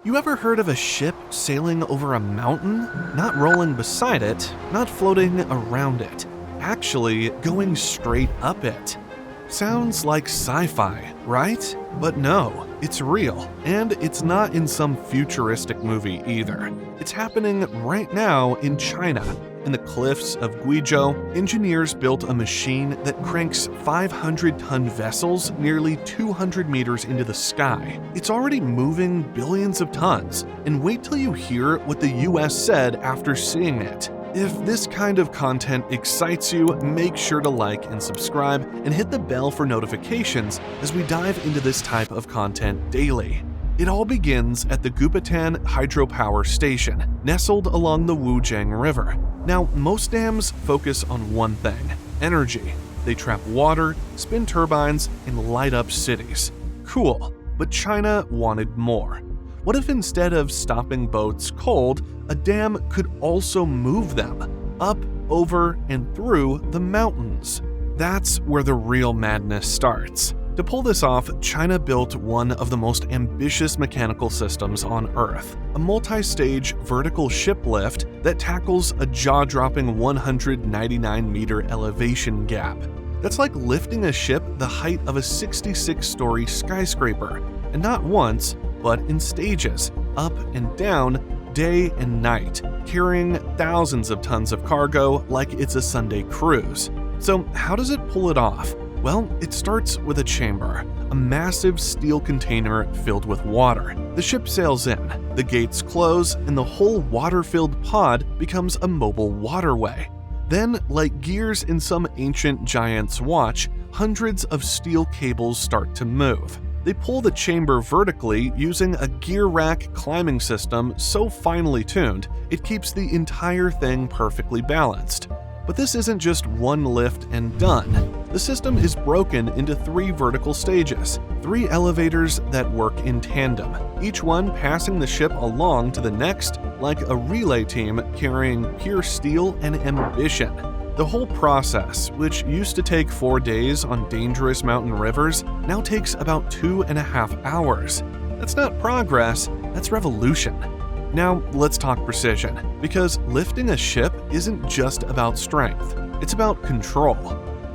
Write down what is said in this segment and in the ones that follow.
You ever heard of a ship sailing over a mountain? Not rolling beside it, not floating around it, actually going straight up it. Sounds like sci-fi, right? But no, it's real, and it's not in some futuristic movie either. It's happening right now in China. In the cliffs of Guizhou, engineers built a machine that cranks 500-ton vessels nearly 200 meters into the sky. It's already moving billions of tons, and wait till you hear what the US said after seeing it. If this kind of content excites you, make sure to like and subscribe and hit the bell for notifications as we dive into this type of content daily. It all begins at the Gupitan hydropower station, nestled along the Wujiang River. Now, most dams focus on one thing: energy. They trap water, spin turbines, and light up cities. Cool, but China wanted more. What if instead of stopping boats cold, a dam could also move them up, over, and through the mountains? That's where the real madness starts. To pull this off, China built one of the most ambitious mechanical systems on Earth, a multi-stage vertical ship lift that tackles a jaw-dropping 199-meter elevation gap. That's like lifting a ship the height of a 66-story skyscraper, and not once, but in stages, up and down, day and night, carrying thousands of tons of cargo like it's a Sunday cruise. So how does it pull it off? Well, it starts with a chamber, a massive steel container filled with water. The ship sails in, the gates close, and the whole water-filled pod becomes a mobile waterway. Then, like gears in some ancient giant's watch, hundreds of steel cables start to move. They pull the chamber vertically using a gear rack climbing system so finely tuned, it keeps the entire thing perfectly balanced. But this isn't just one lift and done. The system is broken into 3 vertical stages, 3 elevators that work in tandem, each one passing the ship along to the next like a relay team carrying pure steel and ambition. The whole process, which used to take 4 days on dangerous mountain rivers, now takes about 2.5 hours. That's not progress, that's revolution. Now, let's talk precision, because lifting a ship isn't just about strength, it's about control.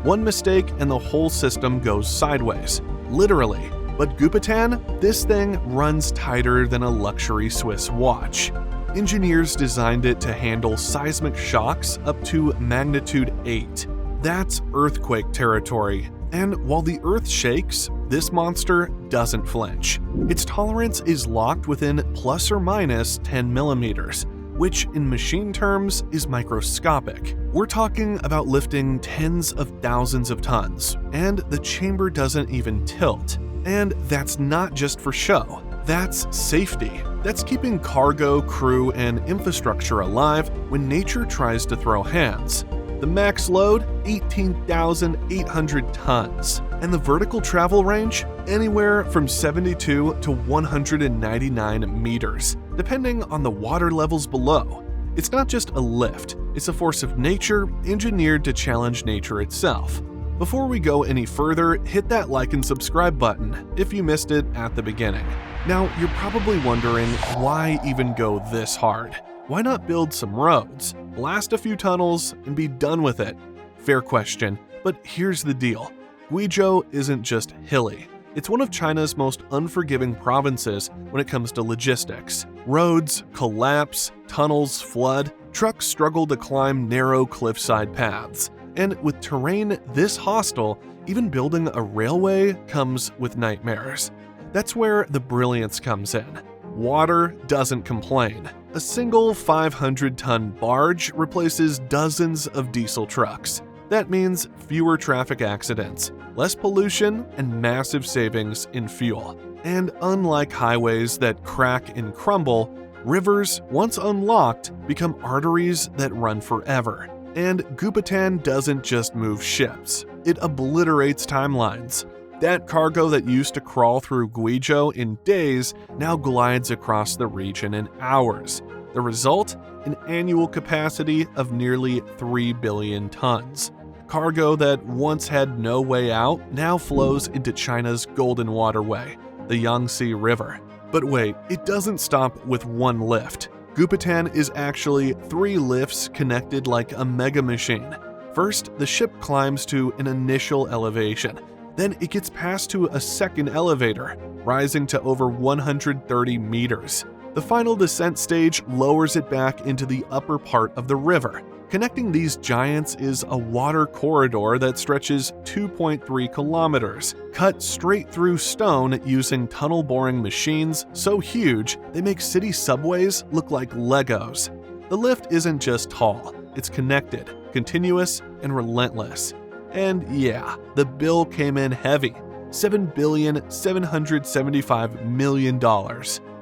One mistake and the whole system goes sideways, literally. But Gupitan, this thing runs tighter than a luxury Swiss watch. Engineers designed it to handle seismic shocks up to magnitude 8. That's earthquake territory. And while the Earth shakes, this monster doesn't flinch. Its tolerance is locked within plus or minus 10 millimeters, which in machine terms is microscopic. We're talking about lifting tens of thousands of tons, and the chamber doesn't even tilt. And that's not just for show. That's safety. That's keeping cargo, crew, and infrastructure alive when nature tries to throw hands. The max load, 18,800 tons. And the vertical travel range, anywhere from 72 to 199 meters, depending on the water levels below. It's not just a lift, it's a force of nature engineered to challenge nature itself. Before we go any further, hit that like and subscribe button if you missed it at the beginning. Now, you're probably wondering, why even go this hard? Why not build some roads, blast a few tunnels, and be done with it? Fair question, but here's the deal. Guizhou isn't just hilly. It's one of China's most unforgiving provinces when it comes to logistics. Roads collapse, tunnels flood, trucks struggle to climb narrow cliffside paths. And with terrain this hostile, even building a railway comes with nightmares. That's where the brilliance comes in. Water doesn't complain. A single 500-ton barge replaces dozens of diesel trucks. That means fewer traffic accidents, less pollution, and massive savings in fuel. And unlike highways that crack and crumble, rivers, once unlocked, become arteries that run forever. And Gupitan doesn't just move ships, it obliterates timelines. That cargo that used to crawl through Guizhou in days now glides across the region in hours. The result? An annual capacity of nearly 3 billion tons. Cargo that once had no way out now flows into China's golden waterway, the Yangtze River. But wait, it doesn't stop with one lift. Gupitan is actually 3 lifts connected like a mega machine. First, the ship climbs to an initial elevation. Then it gets passed to a second elevator, rising to over 130 meters. The final descent stage lowers it back into the upper part of the river. Connecting these giants is a water corridor that stretches 2.3 kilometers, cut straight through stone using tunnel boring machines so huge they make city subways look like Legos. The lift isn't just tall, it's connected, continuous, and relentless. And yeah, the bill came in heavy, $7.775 billion.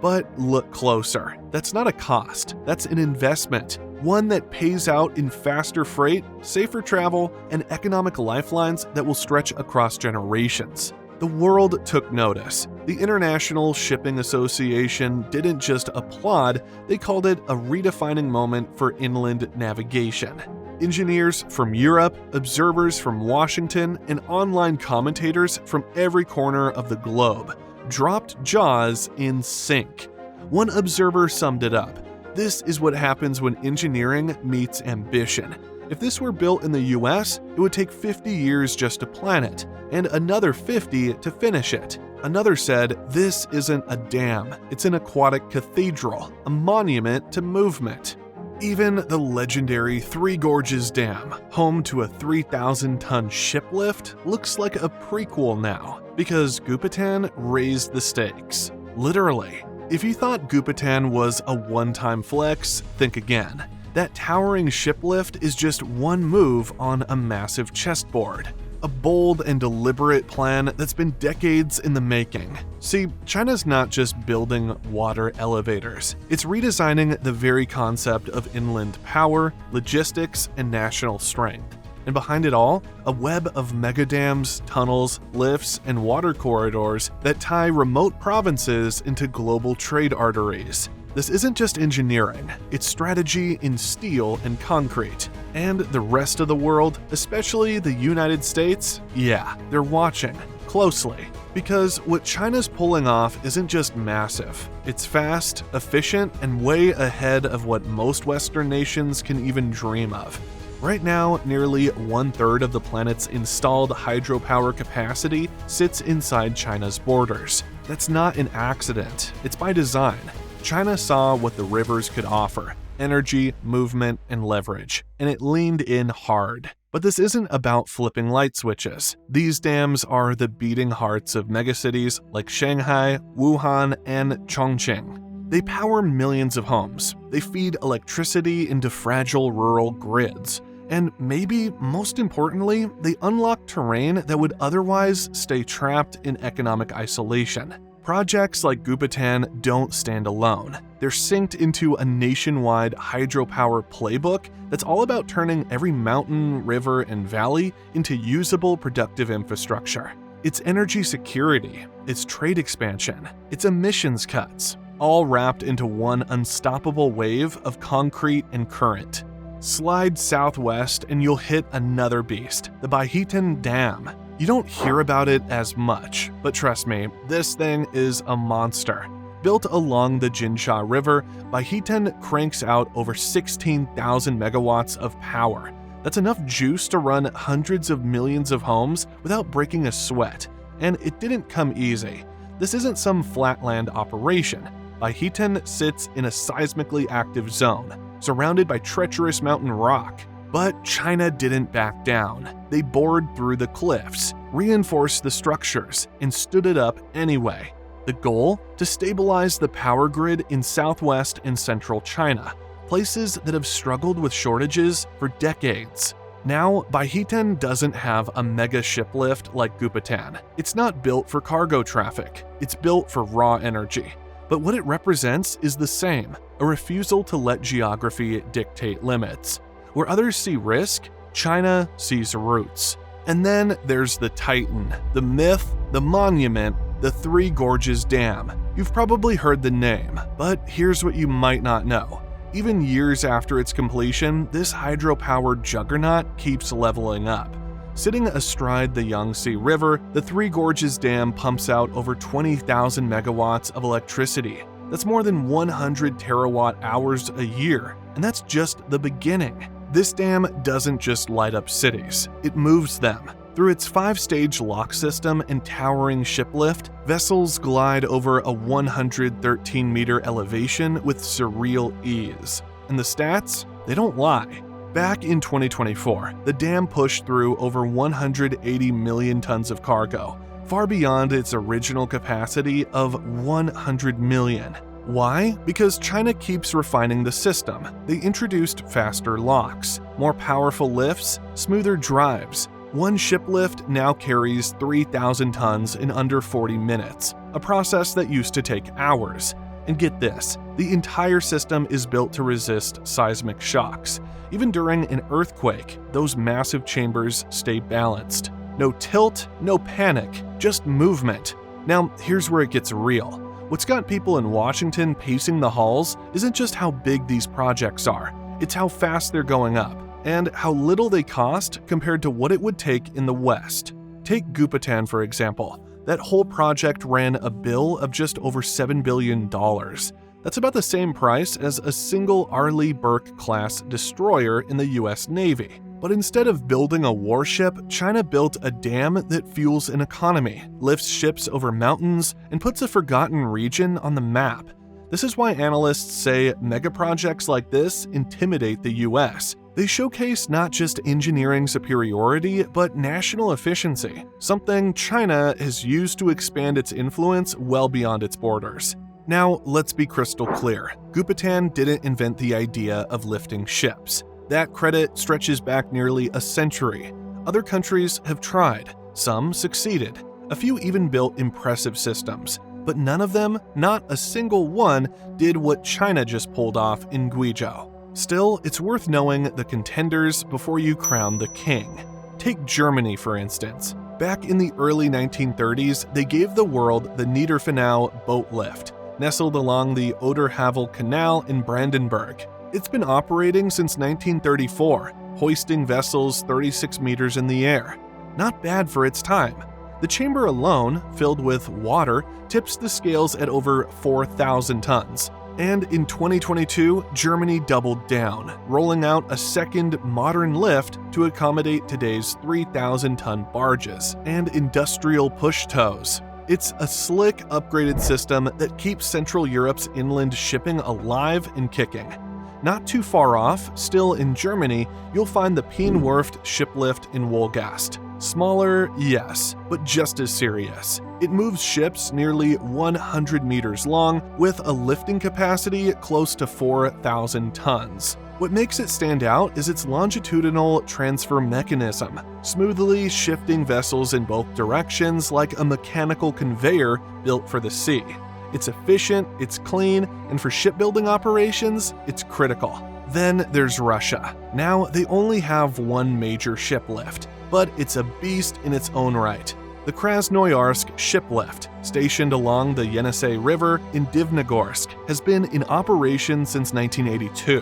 But look closer. That's not a cost, that's an investment. One that pays out in faster freight, safer travel, and economic lifelines that will stretch across generations. The world took notice. The International Shipping Association didn't just applaud, they called it a redefining moment for inland navigation. Engineers from Europe, observers from Washington, and online commentators from every corner of the globe dropped jaws in sync. One observer summed it up. This is what happens when engineering meets ambition. If this were built in the US, it would take 50 years just to plan it, and another 50 to finish it. Another said, this isn't a dam, it's an aquatic cathedral, a monument to movement. Even the legendary Three Gorges Dam, home to a 3,000-ton ship lift, looks like a prequel now, because Gupitan raised the stakes. Literally. If you thought Gupitan was a one-time flex, think again. That towering ship lift is just one move on a massive chessboard. A bold and deliberate plan that's been decades in the making. See, China's not just building water elevators. It's redesigning the very concept of inland power, logistics, and national strength. And behind it all, a web of megadams, tunnels, lifts, and water corridors that tie remote provinces into global trade arteries. This isn't just engineering, it's strategy in steel and concrete. And the rest of the world, especially the United States, yeah, they're watching closely. Because what China's pulling off isn't just massive, it's fast, efficient, and way ahead of what most Western nations can even dream of. Right now, nearly 1/3 of the planet's installed hydropower capacity sits inside China's borders. That's not an accident, it's by design. China saw what the rivers could offer: energy, movement, and leverage, and it leaned in hard. But this isn't about flipping light switches. These dams are the beating hearts of megacities like Shanghai, Wuhan, and Chongqing. They power millions of homes. They feed electricity into fragile rural grids. And maybe most importantly, they unlock terrain that would otherwise stay trapped in economic isolation. Projects like Gupitan don't stand alone. They're synced into a nationwide hydropower playbook that's all about turning every mountain, river, and valley into usable, productive infrastructure. It's energy security, it's trade expansion, it's emissions cuts, all wrapped into one unstoppable wave of concrete and current. Slide southwest and you'll hit another beast, the Gupitan Dam. You don't hear about it as much, but trust me, this thing is a monster. Built along the Jinsha River, Gupitan cranks out over 16,000 megawatts of power. That's enough juice to run hundreds of millions of homes without breaking a sweat. And it didn't come easy. This isn't some flatland operation. Gupitan sits in a seismically active zone, surrounded by treacherous mountain rock. But China didn't back down. They bored through the cliffs, reinforced the structures, and stood it up anyway. The goal? To stabilize the power grid in southwest and central China, places that have struggled with shortages for decades. Now, Gupitan doesn't have a mega ship lift like Gupitan. It's not built for cargo traffic. It's built for raw energy. But what it represents is the same, a refusal to let geography dictate limits. Where others see risk, China sees roots. And then there's the Titan, the myth, the monument, the Three Gorges Dam. You've probably heard the name, but here's what you might not know. Even years after its completion, this hydropower juggernaut keeps leveling up. Sitting astride the Yangtze River, the Three Gorges Dam pumps out over 20,000 megawatts of electricity. That's more than 100 terawatt hours a year, and that's just the beginning. This dam doesn't just light up cities, it moves them. Through its 5-stage lock system and towering ship lift, vessels glide over a 113-meter elevation with surreal ease. And the stats? They don't lie. Back in 2024, the dam pushed through over 180 million tons of cargo, far beyond its original capacity of 100 million. Why? Because China keeps refining the system. They introduced faster locks, more powerful lifts, smoother drives. One ship lift now carries 3,000 tons in under 40 minutes, a process that used to take hours. And get this, the entire system is built to resist seismic shocks. Even during an earthquake, those massive chambers stay balanced. No tilt, no panic, just movement. Now, here's where it gets real. What's got people in Washington pacing the halls isn't just how big these projects are, it's how fast they're going up, and how little they cost compared to what it would take in the West. Take Gupitan, for example. That whole project ran a bill of just over $7 billion. That's about the same price as a single Arleigh Burke-class destroyer in the US Navy. But instead of building a warship, China built a dam that fuels an economy, lifts ships over mountains, and puts a forgotten region on the map. This is why analysts say megaprojects like this intimidate the US. They showcase not just engineering superiority, but national efficiency, something China has used to expand its influence well beyond its borders. Now, let's be crystal clear. Gupitan didn't invent the idea of lifting ships. That credit stretches back nearly a century. Other countries have tried. Some succeeded. A few even built impressive systems. But none of them, not a single one, did what China just pulled off in Guizhou. Still, it's worth knowing the contenders before you crown the king. Take Germany, for instance. Back in the early 1930s, they gave the world the Niederfinau boat lift, nestled along the Oder-Havel Canal in Brandenburg. It's been operating since 1934, hoisting vessels 36 meters in the air. Not bad for its time. The chamber alone, filled with water, tips the scales at over 4,000 tons. And in 2022, Germany doubled down, rolling out a second modern lift to accommodate today's 3,000-ton barges and industrial push tows. It's a slick, upgraded system that keeps Central Europe's inland shipping alive and kicking. Not too far off, still in Germany, you'll find the Peenwerft shiplift in Wolgast. Smaller, yes, but just as serious. It moves ships nearly 100 meters long with a lifting capacity close to 4,000 tons. What makes it stand out is its longitudinal transfer mechanism, smoothly shifting vessels in both directions like a mechanical conveyor built for the sea. It's efficient, it's clean, and for shipbuilding operations, it's critical. Then there's Russia. Now they only have one major ship lift, but it's a beast in its own right. The Krasnoyarsk shiplift, stationed along the Yenisei River in Divnogorsk, has been in operation since 1982.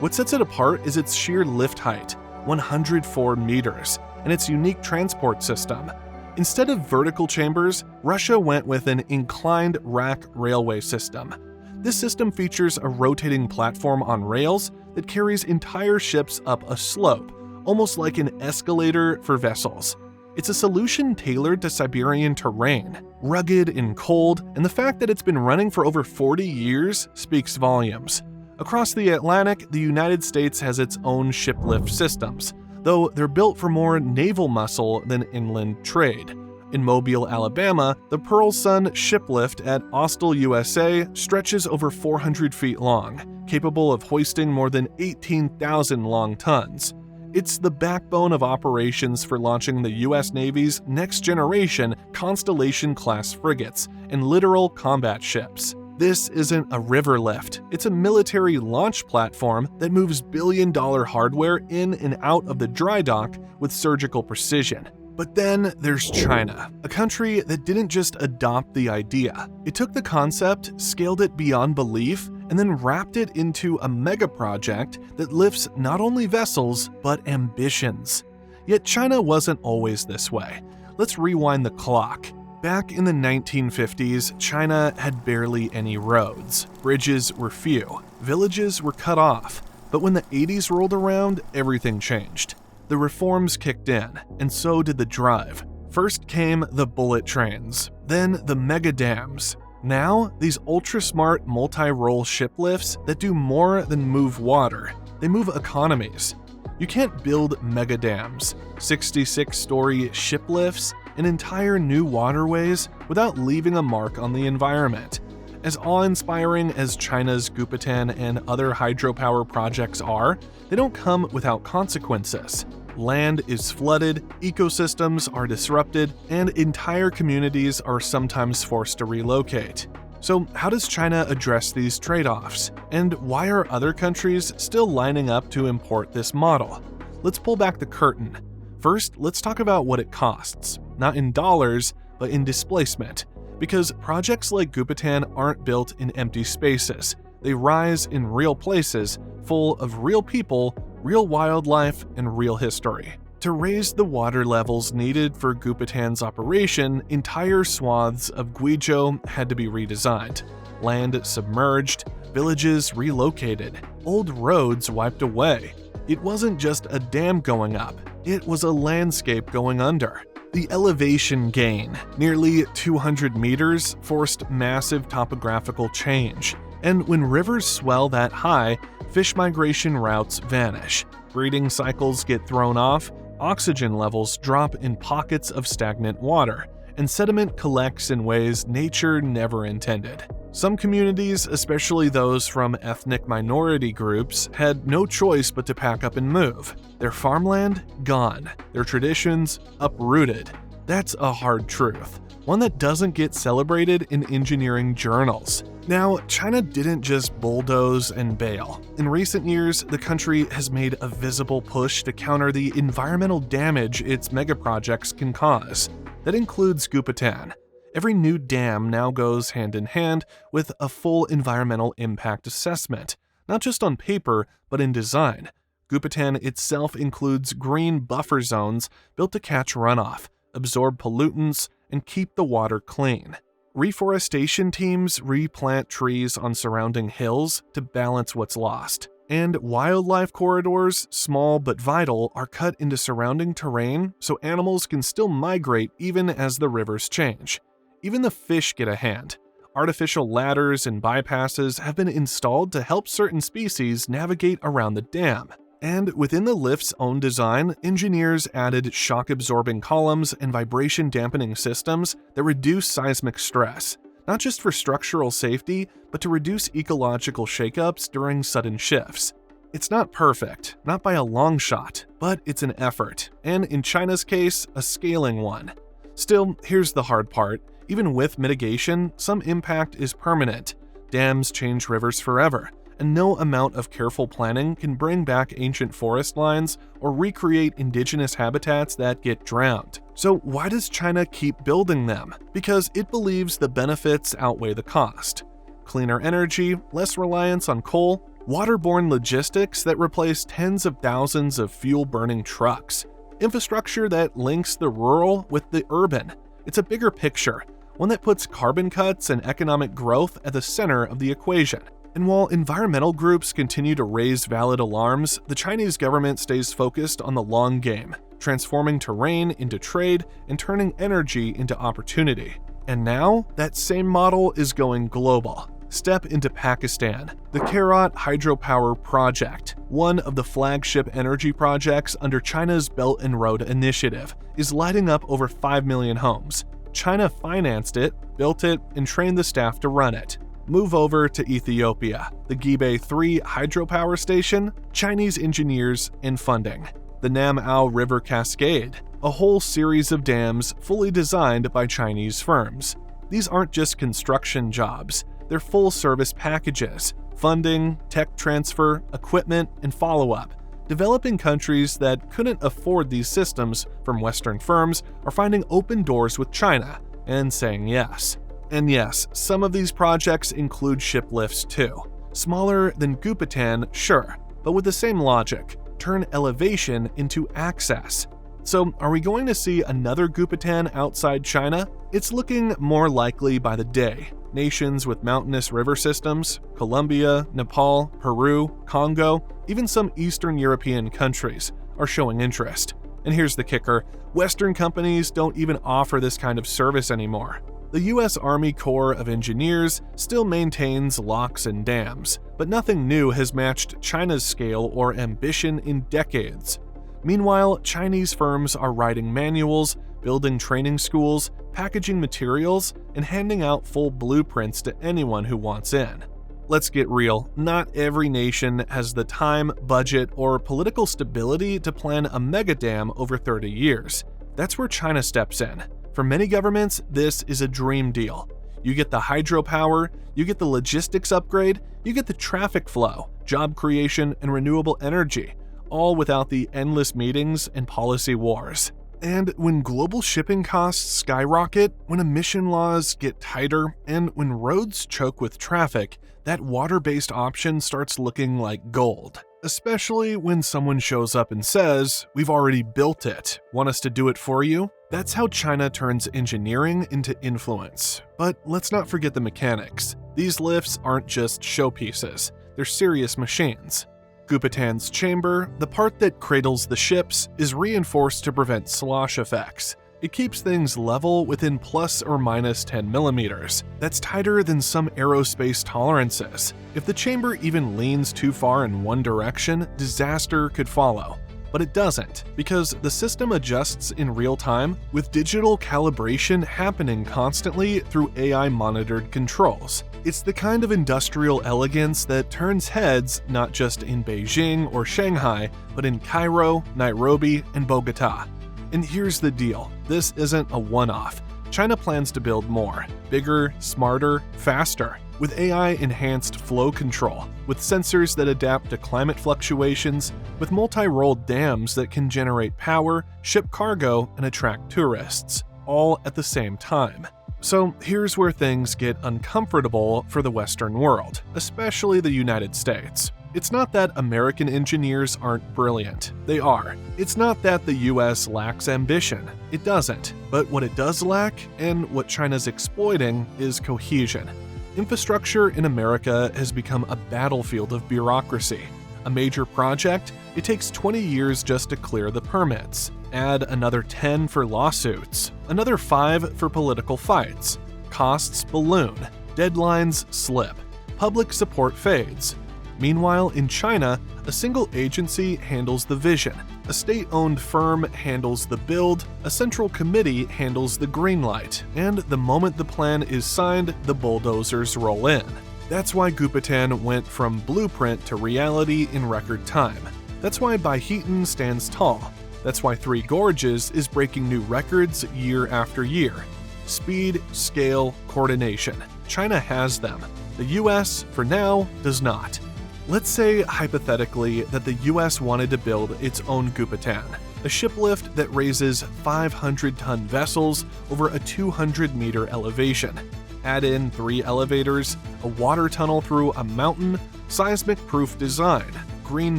What sets it apart is its sheer lift height, 104 meters, and its unique transport system. Instead of vertical chambers, Russia went with an inclined rack railway system. This system features a rotating platform on rails that carries entire ships up a slope, almost like an escalator for vessels. It's a solution tailored to Siberian terrain, rugged and cold, and the fact that it's been running for over 40 years speaks volumes. Across the Atlantic, the United States has its own shiplift systems, though they're built for more naval muscle than inland trade. In Mobile, Alabama, the Pearl Sun shiplift at Austell, USA stretches over 400 feet long, capable of hoisting more than 18,000 long tons. It's the backbone of operations for launching the US Navy's next-generation Constellation-class frigates and littoral combat ships. This isn't a river lift, it's a military launch platform that moves billion-dollar hardware in and out of the dry dock with surgical precision. But then there's China, a country that didn't just adopt the idea. It took the concept, scaled it beyond belief, and then wrapped it into a mega project that lifts not only vessels, but ambitions. Yet China wasn't always this way. Let's rewind the clock. Back in the 1950s, China had barely any roads. Bridges were few. Villages were cut off. But when the 80s rolled around, everything changed. The reforms kicked in, and so did the drive. First came the bullet trains, then the mega dams. Now, these ultra-smart multi-role ship lifts that do more than move water. They move economies. You can't build mega dams, 66-story ship lifts, and entire new waterways without leaving a mark on the environment. As awe-inspiring as China's Gupitan and other hydropower projects are, they don't come without consequences. Land is flooded, ecosystems are disrupted, and entire communities are sometimes forced to relocate. So how does China address these trade-offs? And why are other countries still lining up to import this model? Let's pull back the curtain. First, let's talk about what it costs, not in dollars, but in displacement. Because projects like Gupitan aren't built in empty spaces. They rise in real places, full of real people, real wildlife, and real history. To raise the water levels needed for Gupitan's operation, entire swaths of Guizhou had to be redesigned. Land submerged, villages relocated, old roads wiped away. It wasn't just a dam going up, it was a landscape going under. The elevation gain, nearly 200 meters, forced massive topographical change. And when rivers swell that high, fish migration routes vanish. Breeding cycles get thrown off, oxygen levels drop in pockets of stagnant water, and sediment collects in ways nature never intended. Some communities, especially those from ethnic minority groups, had no choice but to pack up and move. Their farmland, gone. Their traditions, uprooted. That's a hard truth, one that doesn't get celebrated in engineering journals. Now, China didn't just bulldoze and bail. In recent years, the country has made a visible push to counter the environmental damage its megaprojects can cause. That includes Gupitan. Every new dam now goes hand in hand with a full environmental impact assessment, not just on paper, but in design. Gupitan itself includes green buffer zones built to catch runoff, absorb pollutants, and keep the water clean. Reforestation teams replant trees on surrounding hills to balance what's lost. And wildlife corridors, small but vital, are cut into surrounding terrain so animals can still migrate even as the rivers change. Even the fish get a hand. Artificial ladders and bypasses have been installed to help certain species navigate around the dam. And within the lift's own design, engineers added shock-absorbing columns and vibration-dampening systems that reduce seismic stress, not just for structural safety, but to reduce ecological shakeups during sudden shifts. It's not perfect, not by a long shot, but it's an effort, and in China's case, a scaling one. Still, here's the hard part. Even with mitigation, some impact is permanent. Dams change rivers forever, and no amount of careful planning can bring back ancient forest lines or recreate indigenous habitats that get drowned. So why does China keep building them? Because it believes the benefits outweigh the cost. Cleaner energy, less reliance on coal, waterborne logistics that replace tens of thousands of fuel-burning trucks, infrastructure that links the rural with the urban. It's a bigger picture, one that puts carbon cuts and economic growth at the center of the equation. And while environmental groups continue to raise valid alarms, the Chinese government stays focused on the long game, transforming terrain into trade and turning energy into opportunity. And now, that same model is going global. Step into Pakistan. The Karat Hydropower Project, one of the flagship energy projects under China's Belt and Road Initiative, is lighting up over 5 million homes. China financed it, built it, and trained the staff to run it. Move over to Ethiopia. The Gibe 3 hydropower station, Chinese engineers and funding. The Nam Au River Cascade, a whole series of dams fully designed by Chinese firms. These aren't just construction jobs, they're full-service packages, funding, tech transfer, equipment, and follow-up. Developing countries that couldn't afford these systems from Western firms are finding open doors with China and saying yes. And yes, some of these projects include ship lifts too. Smaller than Gupitan, sure, but with the same logic. Turn elevation into access. So, are we going to see another Gupitan outside China? It's looking more likely by the day. Nations with mountainous river systems, Colombia, Nepal, Peru, Congo, even some Eastern European countries, are showing interest. And here's the kicker: Western companies don't even offer this kind of service anymore. The US Army Corps of Engineers still maintains locks and dams, but nothing new has matched China's scale or ambition in decades. Meanwhile, Chinese firms are writing manuals, building training schools, packaging materials, and handing out full blueprints to anyone who wants in. Let's get real, not every nation has the time, budget, or political stability to plan a mega dam over 30 years. That's where China steps in. For many governments, this is a dream deal. You get the hydropower, you get the logistics upgrade, you get the traffic flow, job creation, and renewable energy, all without the endless meetings and policy wars. And when global shipping costs skyrocket, when emission laws get tighter, and when roads choke with traffic, that water-based option starts looking like gold. Especially when someone shows up and says, "We've already built it. Want us to do it for you?" That's how China turns engineering into influence. But let's not forget the mechanics. These lifts aren't just showpieces. They're serious machines. Gupitan's chamber, the part that cradles the ships, is reinforced to prevent slosh effects. It keeps things level within plus or minus 10 millimeters. That's tighter than some aerospace tolerances. If the chamber even leans too far in one direction, disaster could follow. But it doesn't, because the system adjusts in real time, with digital calibration happening constantly through AI-monitored controls. It's the kind of industrial elegance that turns heads not just in Beijing or Shanghai, but in Cairo, Nairobi, and Bogota. And here's the deal: this isn't a one-off. China plans to build more, bigger, smarter, faster, with AI-enhanced flow control, with sensors that adapt to climate fluctuations, with multi-role dams that can generate power, ship cargo, and attract tourists, all at the same time. So here's where things get uncomfortable for the Western world, especially the United States. It's not that American engineers aren't brilliant. They are. It's not that the US lacks ambition. It doesn't. But what it does lack, and what China's exploiting, is cohesion. Infrastructure in America has become a battlefield of bureaucracy. A major project, it takes 20 years just to clear the permits. Add another 10 for lawsuits, another 5 for political fights. Costs balloon, deadlines slip, public support fades. Meanwhile, in China, a single agency handles the vision, a state-owned firm handles the build, a central committee handles the green light, and the moment the plan is signed, the bulldozers roll in. That's why Gupitan went from blueprint to reality in record time. That's why Gupitan stands tall. That's why Three Gorges is breaking new records year after year. Speed, scale, coordination. China has them. The US, for now, does not. Let's say, hypothetically, that the US wanted to build its own Gupitan, a shiplift that raises 500-ton vessels over a 200-meter elevation. Add in 3 elevators, a water tunnel through a mountain, seismic-proof design, green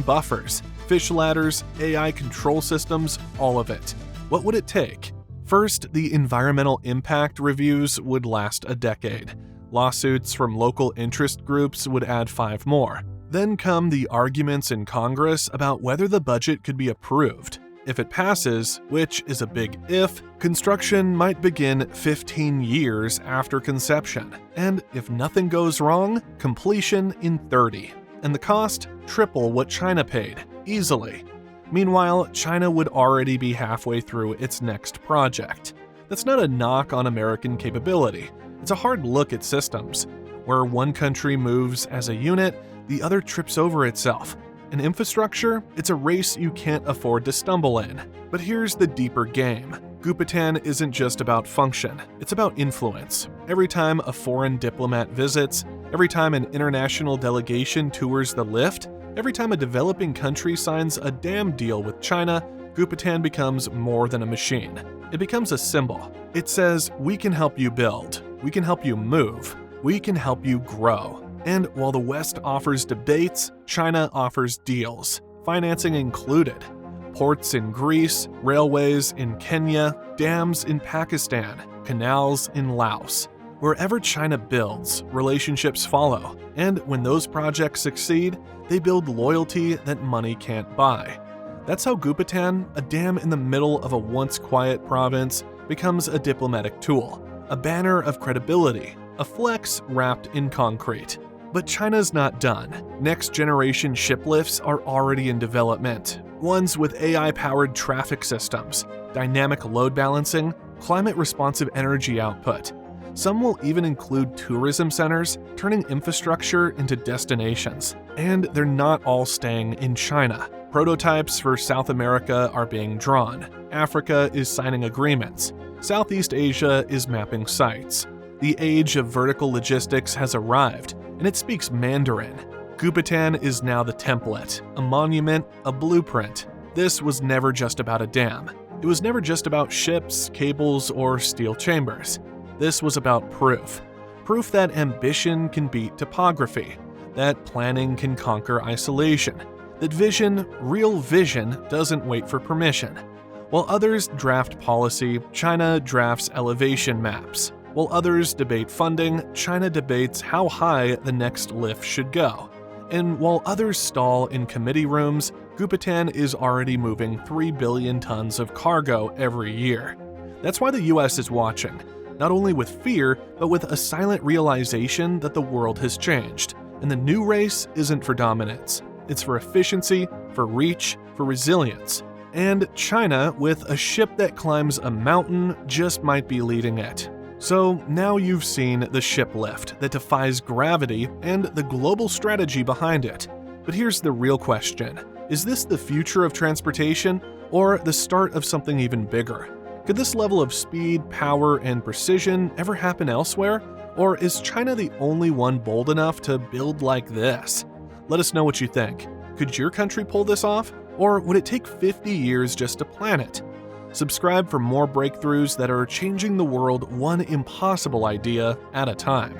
buffers, fish ladders, AI control systems, all of it. What would it take? First, the environmental impact reviews would last a decade. Lawsuits from local interest groups would add 5 more. Then come the arguments in Congress about whether the budget could be approved. If it passes, which is a big if, construction might begin 15 years after conception. And if nothing goes wrong, completion in 30. And the cost? Triple what China paid, easily. Meanwhile, China would already be halfway through its next project. That's not a knock on American capability. It's a hard look at systems. Where one country moves as a unit, the other trips over itself. In infrastructure, it's a race you can't afford to stumble in. But here's the deeper game. Gupitan isn't just about function, it's about influence. Every time a foreign diplomat visits, every time an international delegation tours the lift, every time a developing country signs a dam deal with China, Gupitan becomes more than a machine. It becomes a symbol. It says, we can help you build, we can help you move, we can help you grow. And while the West offers debates, China offers deals, financing included. Ports in Greece, railways in Kenya, dams in Pakistan, canals in Laos. Wherever China builds, relationships follow, and when those projects succeed, they build loyalty that money can't buy. That's how Gupitan, a dam in the middle of a once quiet province, becomes a diplomatic tool, a banner of credibility, a flex wrapped in concrete. But China's not done. Next-generation ship lifts are already in development, ones with AI-powered traffic systems, dynamic load balancing, climate-responsive energy output. Some will even include tourism centers, turning infrastructure into destinations. And they're not all staying in China. Prototypes for South America are being drawn. Africa is signing agreements. Southeast Asia is mapping sites. The age of vertical logistics has arrived, and it speaks Mandarin. Gupitan is now the template, a monument, a blueprint. This was never just about a dam. It was never just about ships, cables, or steel chambers. This was about proof. Proof that ambition can beat topography, that planning can conquer isolation, that vision, real vision, doesn't wait for permission. While others draft policy, China drafts elevation maps. While others debate funding, China debates how high the next lift should go. And while others stall in committee rooms, Gupitan is already moving 3 billion tons of cargo every year. That's why the US is watching, not only with fear, but with a silent realization that the world has changed. And the new race isn't for dominance. It's for efficiency, for reach, for resilience. And China, with a ship that climbs a mountain, just might be leading it. So now you've seen the ship lift that defies gravity and the global strategy behind it. But here's the real question. Is this the future of transportation or the start of something even bigger? Could this level of speed, power, and precision ever happen elsewhere? Or is China the only one bold enough to build like this? Let us know what you think. Could your country pull this off? Or would it take 50 years just to plan it? Subscribe for more breakthroughs that are changing the world one impossible idea at a time.